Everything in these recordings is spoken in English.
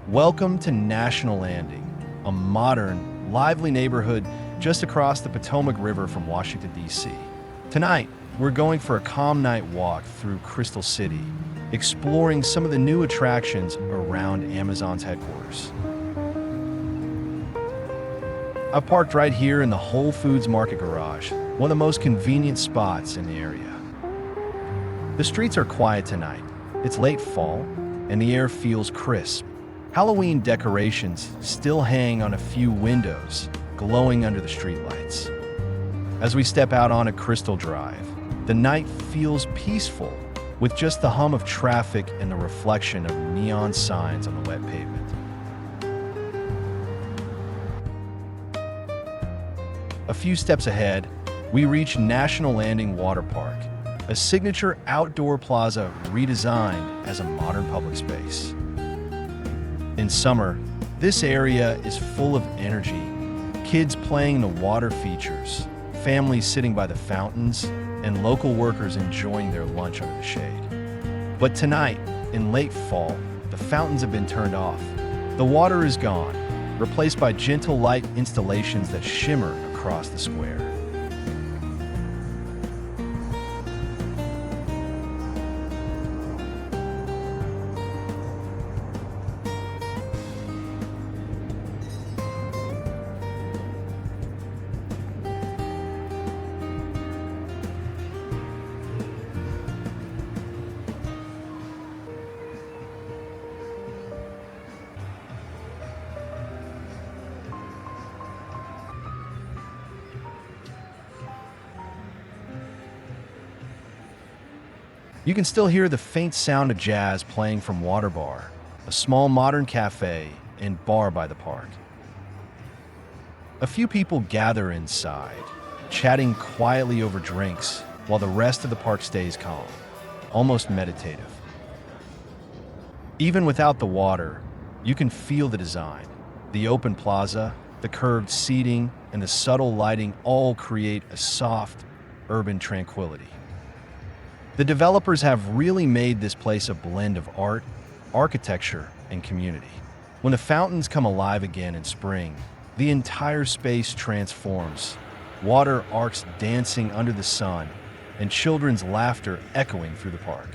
Welcome to National Landing, a modern, lively neighborhood just across the Potomac River from Washington, D.C. Tonight, we're going for a calm night walk through Crystal City, exploring some of the new attractions around Amazon's headquarters. I've parked right here in the Whole Foods Market Garage, one of the most convenient spots in the area. The streets are quiet tonight. It's late fall, and the air feels crisp. Halloween decorations still hang on a few windows, glowing under the streetlights. As we step out onto Crystal Drive, the night feels peaceful, with just the hum of traffic and the reflection of neon signs on the wet pavement. A few steps ahead, we reach National Landing Water Park, a signature outdoor plaza redesigned as a modern public space. In summer, this area is full of energy, kids playing in the water features, families sitting by the fountains, and local workers enjoying their lunch under the shade. But tonight, in late fall, the fountains have been turned off. The water is gone, replaced by gentle light installations that shimmer across the square. You can still hear the faint sound of jazz playing from Water Bar, a small modern cafe and bar by the park. A few people gather inside, chatting quietly over drinks while the rest of the park stays calm, almost meditative. Even without the water, you can feel the design. The open plaza, the curved seating, and the subtle lighting all create a soft, urban tranquility. The developers have really made this place a blend of art, architecture, and community. When the fountains come alive again in spring, the entire space transforms, water arcs dancing under the sun, and children's laughter echoing through the park.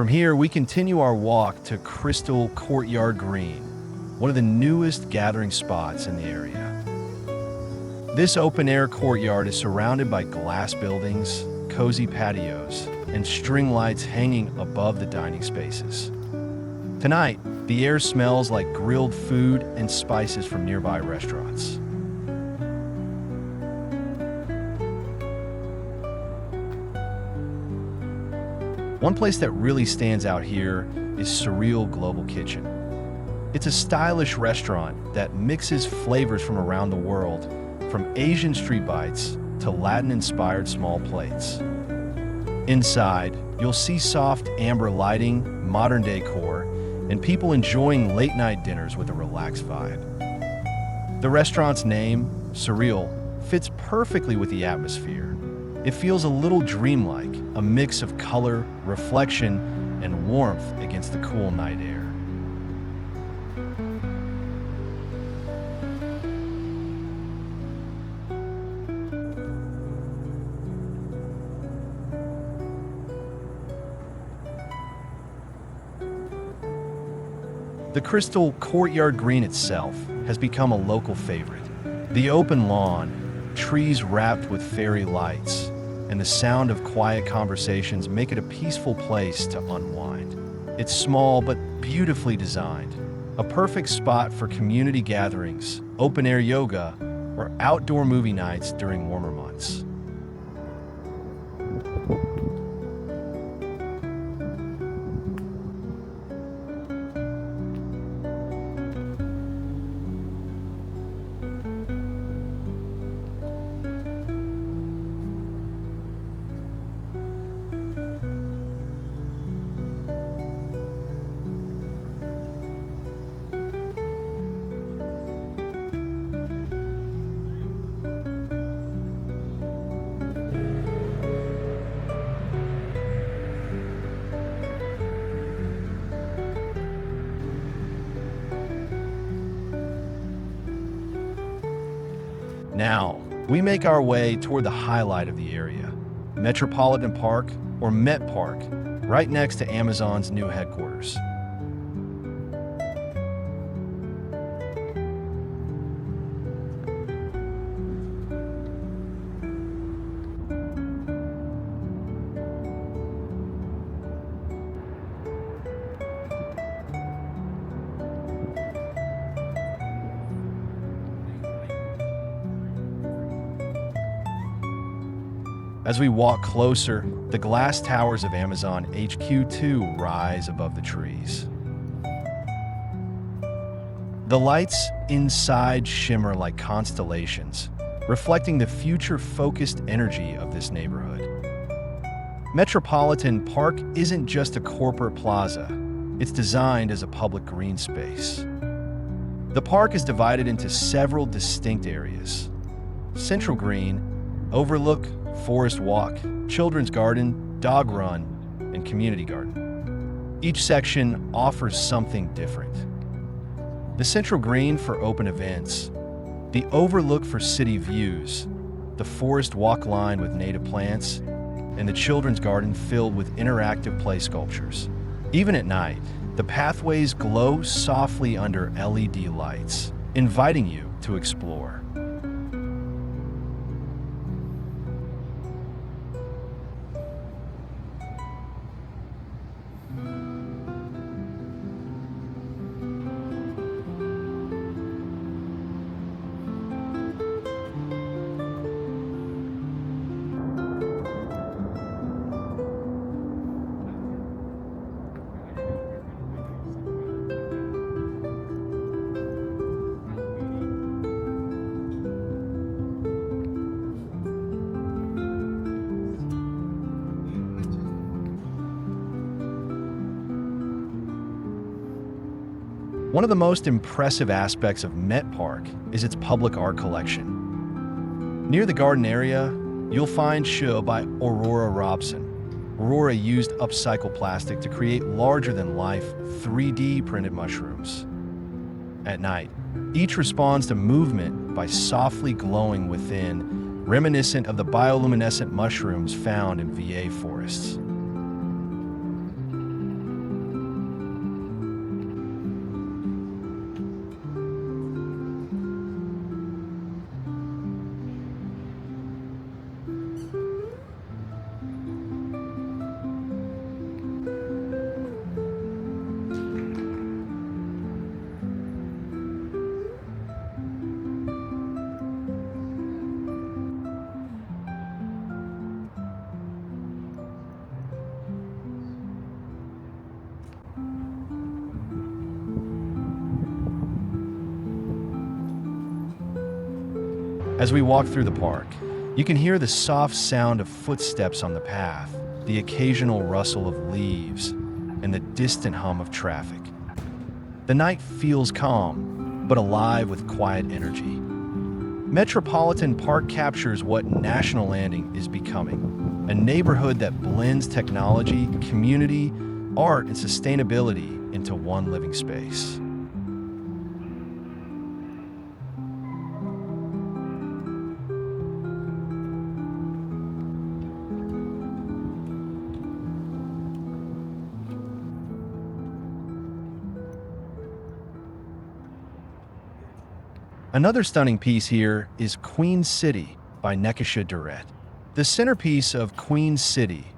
From here, we continue our walk to Crystal Courtyard Green, one of the newest gathering spots in the area. This open-air courtyard is surrounded by glass buildings, cozy patios, and string lights hanging above the dining spaces. Tonight, The air smells like grilled food and spices from nearby restaurants. One place that really stands out here is Surreal Global Kitchen. It's a stylish restaurant that mixes flavors from around the world, from Asian street bites to Latin-inspired small plates. Inside, you'll see soft amber lighting, modern decor, and people enjoying late-night dinners with a relaxed vibe. The restaurant's name, Surreal, fits perfectly with the atmosphere. It feels a little dreamlike, a mix of color, reflection, and warmth against the cool night air. The crystal Courtyard green itself has become a local favorite. The open lawn, trees wrapped with fairy lights, and the sound of quiet conversations make it a peaceful place to unwind. It's small but beautifully designed, a perfect spot for community gatherings, open-air yoga, or outdoor movie nights during warmer months. Now, we make our way toward the highlight of the area, Metropolitan Park, or Met Park, right next to Amazon's new headquarters. As we walk closer, the glass towers of Amazon HQ2 rise above the trees. The lights inside shimmer like constellations, reflecting the future-focused energy of this neighborhood. Metropolitan Park isn't just a corporate plaza, it's designed as a public green space. The park is divided into several distinct areas: Central Green, Overlook, Forest Walk, Children's Garden, Dog Run, and Community Garden. Each section offers something different. The Central Green for open events, the Overlook for city views, the Forest Walk line with native plants, and the Children's Garden filled with interactive play sculptures. Even at night, the pathways glow softly under LED lights, inviting you to explore. One of the most impressive aspects of Met Park is its public art collection. Near the garden area, you'll find show by Aurora Robson. Aurora used upcycled plastic to create larger-than-life 3D printed mushrooms. At night, each responds to movement by softly glowing within, reminiscent of the bioluminescent mushrooms found in VA forests. As we walk through the park, you can hear the soft sound of footsteps on the path, the occasional rustle of leaves, and the distant hum of traffic. The night feels calm, but alive with quiet energy. Metropolitan Park captures what National Landing is becoming, a neighborhood that blends technology, community, art, and sustainability into one living space. Another stunning piece here is Queen City by HQ2. The centerpiece of Queen City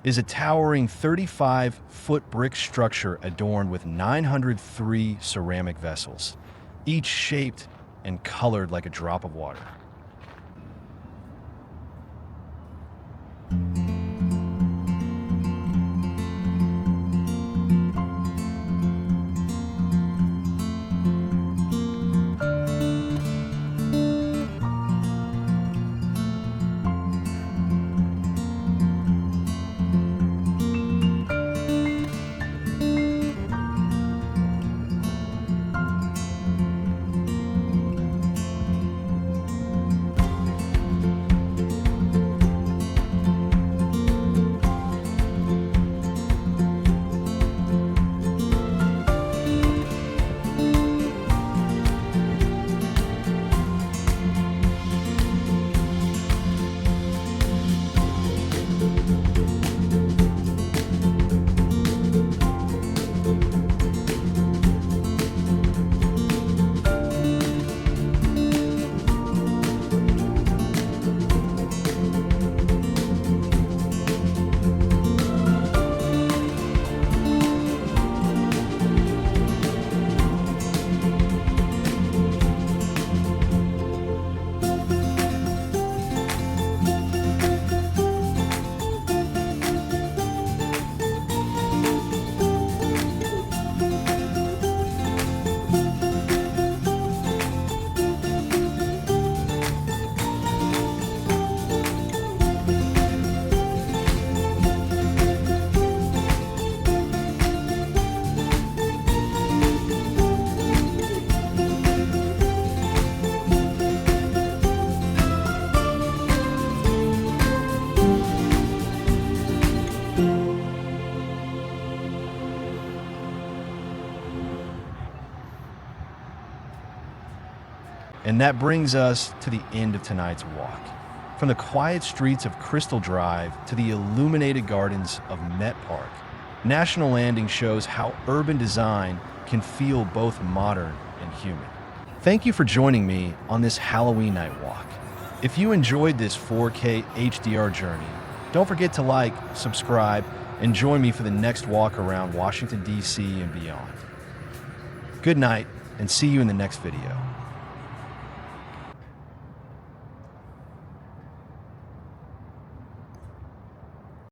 is a towering 35-foot brick structure adorned with 903 ceramic vessels, each shaped and colored like a drop of water. And that brings us to the end of tonight's walk. From the quiet streets of Crystal Drive to the illuminated gardens of Met Park, National Landing shows how urban design can feel both modern and human. Thank you for joining me on this Halloween night walk. If you enjoyed this 4K HDR journey, don't forget to like, subscribe, and join me for the next walk around Washington, D.C. and beyond. Good night, and see you in the next video.